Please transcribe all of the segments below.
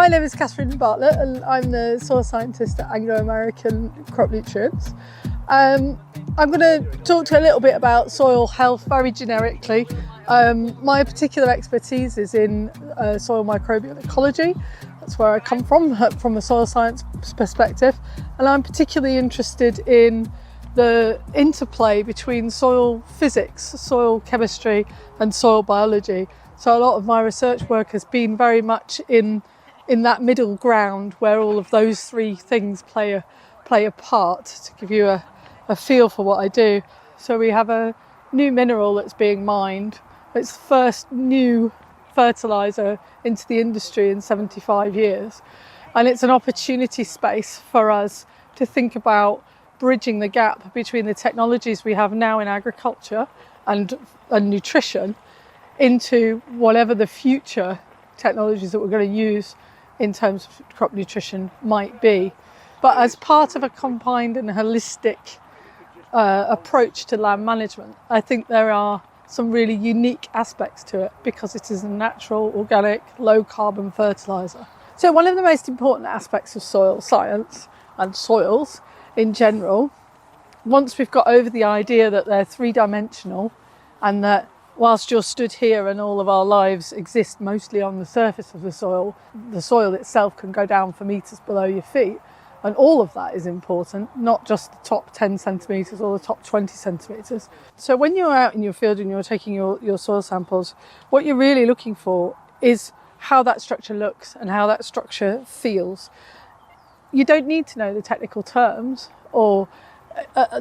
My name is Kathyrn Bartlett and I'm the soil scientist at Anglo-American Crop Nutrients. I'm going to talk to you a little bit about soil health very generically. My particular expertise is in soil microbial ecology. That's where I come from a soil science perspective. And I'm particularly interested in the interplay between soil physics, soil chemistry and soil biology. So a lot of my research work has been very much in that middle ground where all of those three things play a part, to give you a feel for what I do. So we have a new mineral that's being mined. It's the first new fertiliser into the industry in 75 years. And it's an opportunity space for us to think about bridging the gap between the technologies we have now in agriculture and nutrition into whatever the future technologies that we're going to use in terms of crop nutrition might be. But as part of a combined and holistic approach to land management, I think there are some really unique aspects to it because it is a natural, organic, low carbon fertiliser. So one of the most important aspects of soil science and soils in general, once we've got over the idea that they're three-dimensional and that whilst you're stood here and all of our lives exist mostly on the surface of the soil itself can go down for metres below your feet, and all of that is important, not just the top 10 centimetres or the top 20 centimetres. So when you're out in your field and you're taking your soil samples, what you're really looking for is how that structure looks and how that structure feels. You don't need to know the technical terms, or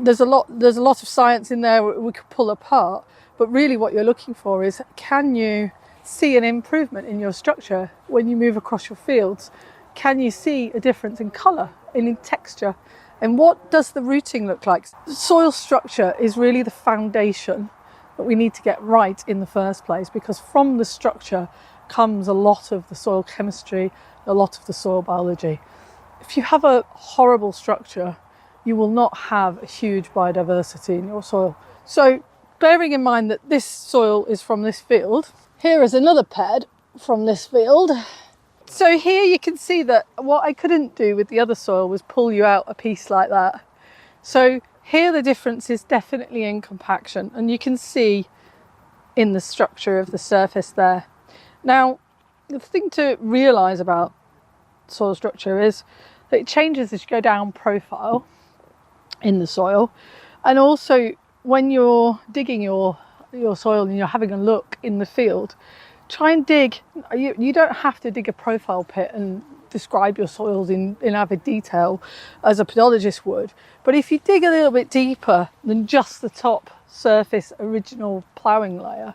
there's a lot of science in there we could pull apart, but really what you're looking for is, can you see an improvement in your structure when you move across your fields? Can you see a difference in colour and in texture? And what does the rooting look like? Soil structure is really the foundation that we need to get right in the first place, because from the structure comes a lot of the soil chemistry, a lot of the soil biology. If you have a horrible structure, you will not have a huge biodiversity in your soil. So bearing in mind that this soil is from this field, here is another ped from this field. So here you can see that what I couldn't do with the other soil was pull you out a piece like that. So here the difference is definitely in compaction, and you can see in the structure of the surface there. Now, the thing to realise about soil structure is that it changes as you go down profile in the soil, and also when you're digging your soil and you're having a look in the field, try and dig. You don't have to dig a profile pit and describe your soils in avid detail as a pedologist would, but if you dig a little bit deeper than just the top surface original ploughing layer,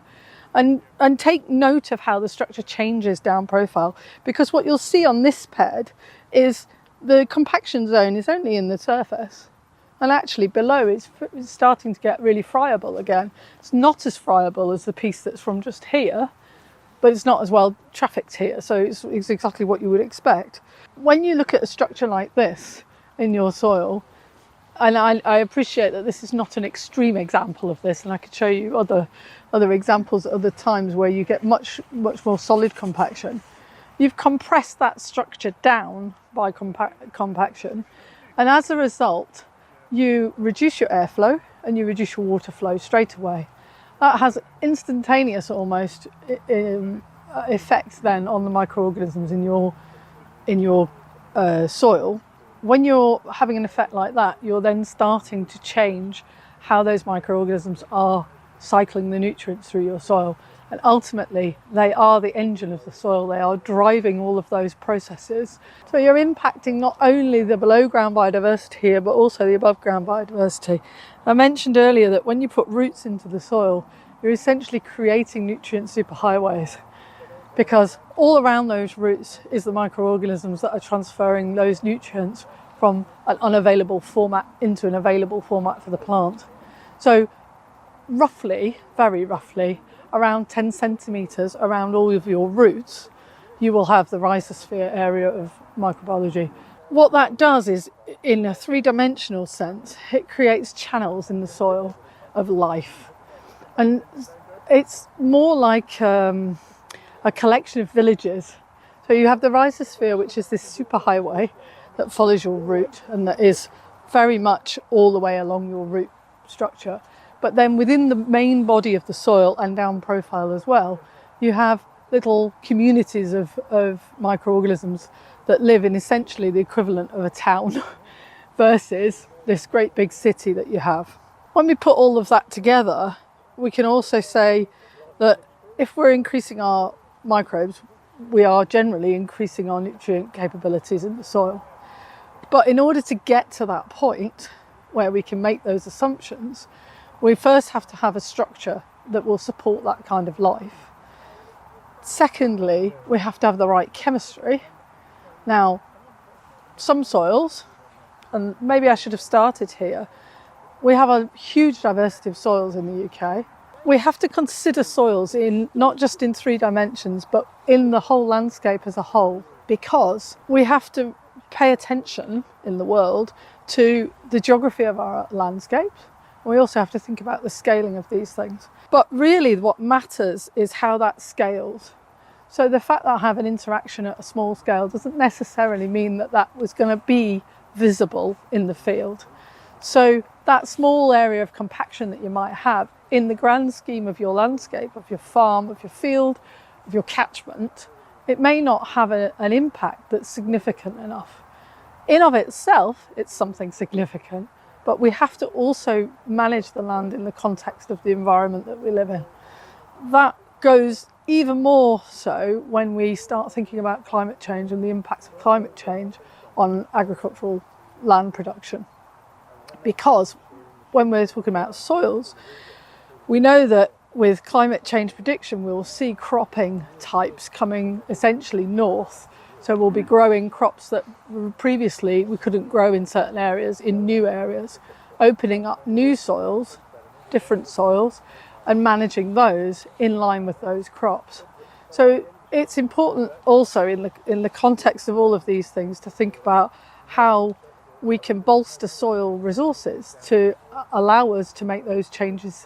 and take note of how the structure changes down profile, because what you'll see on this ped is the compaction zone is only in the surface, and actually below it's starting to get really friable again. It's not as friable as the piece that's from just here, but it's not as well trafficked here, so it's exactly what you would expect. When you look at a structure like this in your soil, and I appreciate that this is not an extreme example of this, and I could show you other examples at other times where you get much more solid compaction. You've compressed that structure down by compaction, and as a result you reduce your airflow and you reduce your water flow straight away. That has instantaneous almost effects then on the microorganisms in your soil. When you're having an effect like that, you're then starting to change how those microorganisms are cycling the nutrients through your soil. And ultimately, they are the engine of the soil. They are driving all of those processes. So you're impacting not only the below ground biodiversity here, but also the above ground biodiversity. I mentioned earlier that when you put roots into the soil, you're essentially creating nutrient superhighways, because all around those roots is the microorganisms that are transferring those nutrients from an unavailable format into an available format for the plant. So roughly, very roughly, around 10 centimetres around all of your roots, you will have the rhizosphere area of microbiology. What that does is, in a three-dimensional sense, it creates channels in the soil of life. And it's more like a collection of villages. So So you have the rhizosphere, which is this superhighway that follows your root and that is very much all the way along your root structure. But then within the main body of the soil and down profile as well, you have little communities of microorganisms that live in essentially the equivalent of a town versus this great big city that you have. When we put all of that together, we can also say that if we're increasing our microbes, we are generally increasing our nutrient capabilities in the soil. But in order to get to that point where we can make those assumptions, we first have to have a structure that will support that kind of life. Secondly, we have to have the right chemistry. Now, some soils, and maybe I should have started here, we have a huge diversity of soils in the UK. We have to consider soils in not just in 3 dimensions, but in the whole landscape as a whole, because we have to pay attention in the world to the geography of our landscape. We also have to think about the scaling of these things. But really what matters is how that scales. So the fact that I have an interaction at a small scale doesn't necessarily mean that that was going to be visible in the field. So that small area of compaction that you might have in the grand scheme of your landscape, of your farm, of your field, of your catchment, it may not have an impact that's significant enough. In of itself, it's something significant, but we have to also manage the land in the context of the environment that we live in. That goes even more so when we start thinking about climate change and the impacts of climate change on agricultural land production. Because when we're talking about soils, we know that with climate change prediction, we'll see cropping types coming essentially north. So we'll be growing crops that previously we couldn't grow in certain areas, in new areas, opening up new soils, different soils, and managing those in line with those crops. So it's important also in the context of all of these things to think about how we can bolster soil resources to allow us to make those changes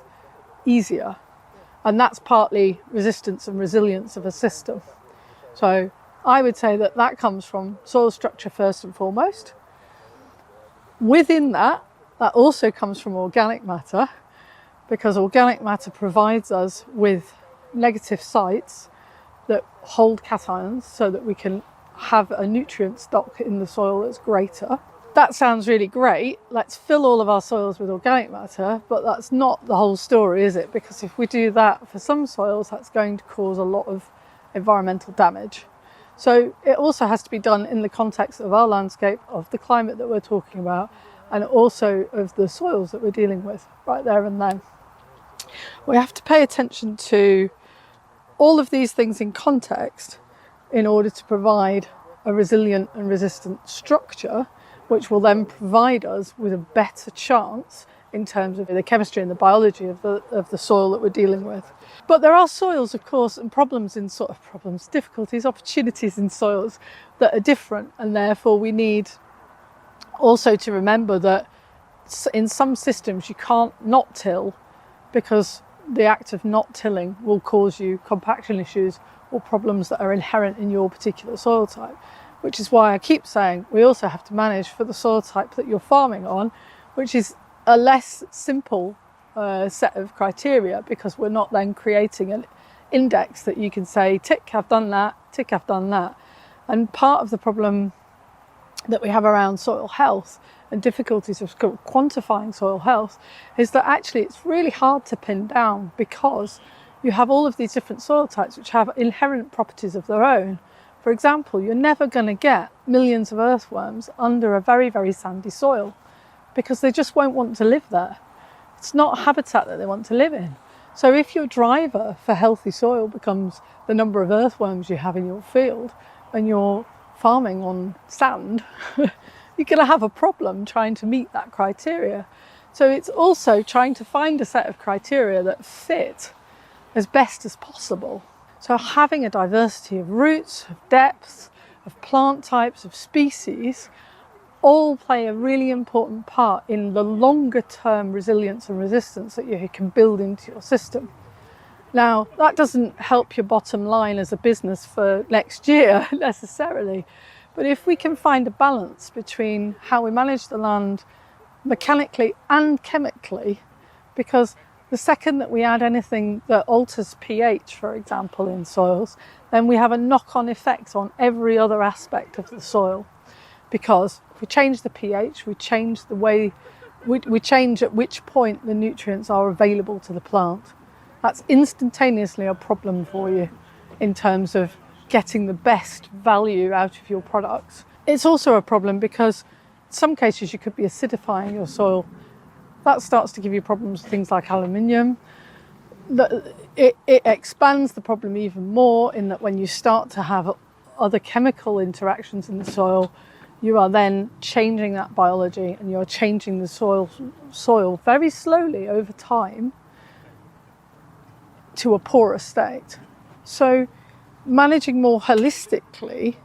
easier. And that's partly resistance and resilience of a system. So I would say that that comes from soil structure first and foremost. Within that, that also comes from organic matter, because organic matter provides us with negative sites that hold cations so that we can have a nutrient stock in the soil that's greater. That sounds really great. Let's fill all of our soils with organic matter, but that's not the whole story, is it? Because if we do that for some soils, that's going to cause a lot of environmental damage. So it also has to be done in the context of our landscape, of the climate that we're talking about, and also of the soils that we're dealing with right there and then. We have to pay attention to all of these things in context in order to provide a resilient and resistant structure, which will then provide us with a better chance in terms of the chemistry and the biology of the soil that we're dealing with. But there are soils, of course, and difficulties, opportunities in soils that are different, and therefore we need also to remember that in some systems you can't not till, because the act of not tilling will cause you compaction issues or problems that are inherent in your particular soil type. Which is why I keep saying we also have to manage for the soil type that you're farming on, which is a less simple set of criteria, because we're not then creating an index that you can say, tick, I've done that, tick, I've done that. And part of the problem that we have around soil health and difficulties of quantifying soil health is that actually it's really hard to pin down, because you have all of these different soil types which have inherent properties of their own. For example, you're never going to get millions of earthworms under a very, very sandy soil, because they just won't want to live there. It's not a habitat that they want to live in. So if your driver for healthy soil becomes the number of earthworms you have in your field and you're farming on sand, you're going to have a problem trying to meet that criteria. So it's also trying to find a set of criteria that fit as best as possible. So having a diversity of roots, of depths, of plant types, of species, all play a really important part in the longer term resilience and resistance that you can build into your system. Now, that doesn't help your bottom line as a business for next year necessarily, but if we can find a balance between how we manage the land mechanically and chemically, because the second that we add anything that alters pH, for example, in soils, then we have a knock-on effect on every other aspect of the soil. Because if we change the pH, we change the way, we change at which point the nutrients are available to the plant. That's instantaneously a problem for you in terms of getting the best value out of your products. It's also a problem because in some cases you could be acidifying your soil. That starts to give you problems with things like aluminium. It expands the problem even more in that when you start to have other chemical interactions in the soil, you are then changing that biology and you're changing the soil very slowly over time to a poorer state. So managing more holistically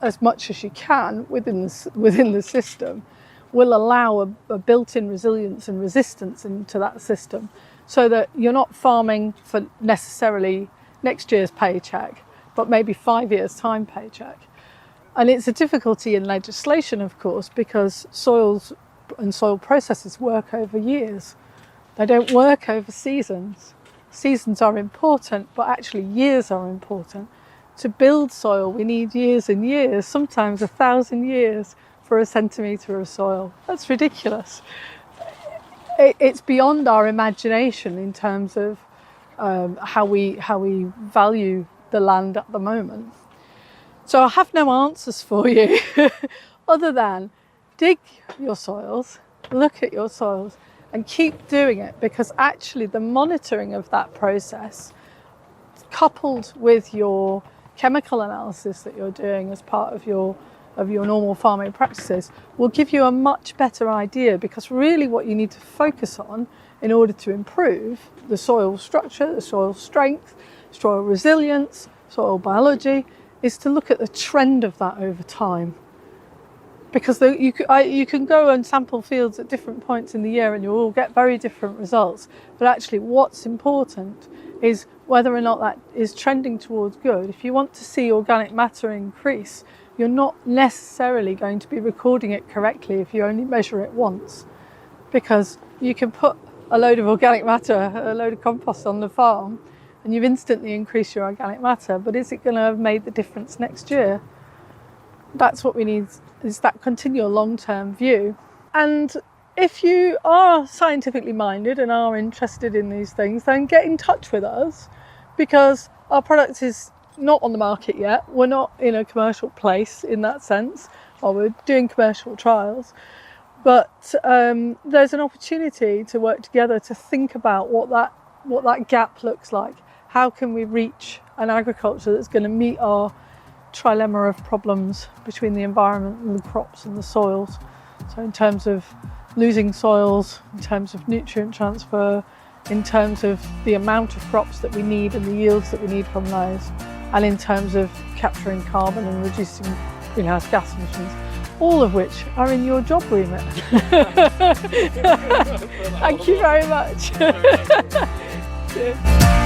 as much as you can within the system will allow a built-in resilience and resistance into that system, so that you're not farming for necessarily next year's paycheck, but maybe 5 years' time paycheck. And it's a difficulty in legislation, of course, because soils and soil processes work over years. They don't work over seasons. Seasons are important, but actually years are important. To build soil, we need years and years, sometimes 1,000 years for a centimetre of soil. That's ridiculous. It's beyond our imagination in terms of how we value the land at the moment. So I have no answers for you other than dig your soils, look at your soils and keep doing it, because actually the monitoring of that process, coupled with your chemical analysis that you're doing as part of your normal farming practices, will give you a much better idea, because really what you need to focus on in order to improve the soil structure, the soil strength, soil resilience, soil biology, is to look at the trend of that over time. Because you can go and sample fields at different points in the year and you will get very different results. But actually what's important is whether or not that is trending towards good. If you want to see organic matter increase, you're not necessarily going to be recording it correctly if you only measure it once. Because you can put a load of organic matter, a load of compost on the farm, and you've instantly increased your organic matter, but is it going to have made the difference next year? That's what we need, is that continual long-term view. And if you are scientifically minded and are interested in these things, then get in touch with us, because our product is not on the market yet. We're not in a commercial place in that sense, or we're doing commercial trials. But there's an opportunity to work together to think about what that gap looks like. How can we reach an agriculture that's going to meet our trilemma of problems between the environment and the crops and the soils? So in terms of losing soils, in terms of nutrient transfer, in terms of the amount of crops that we need and the yields that we need from those, and in terms of capturing carbon and reducing greenhouse gas emissions, all of which are in your job remit. Thank you very much. Cheers.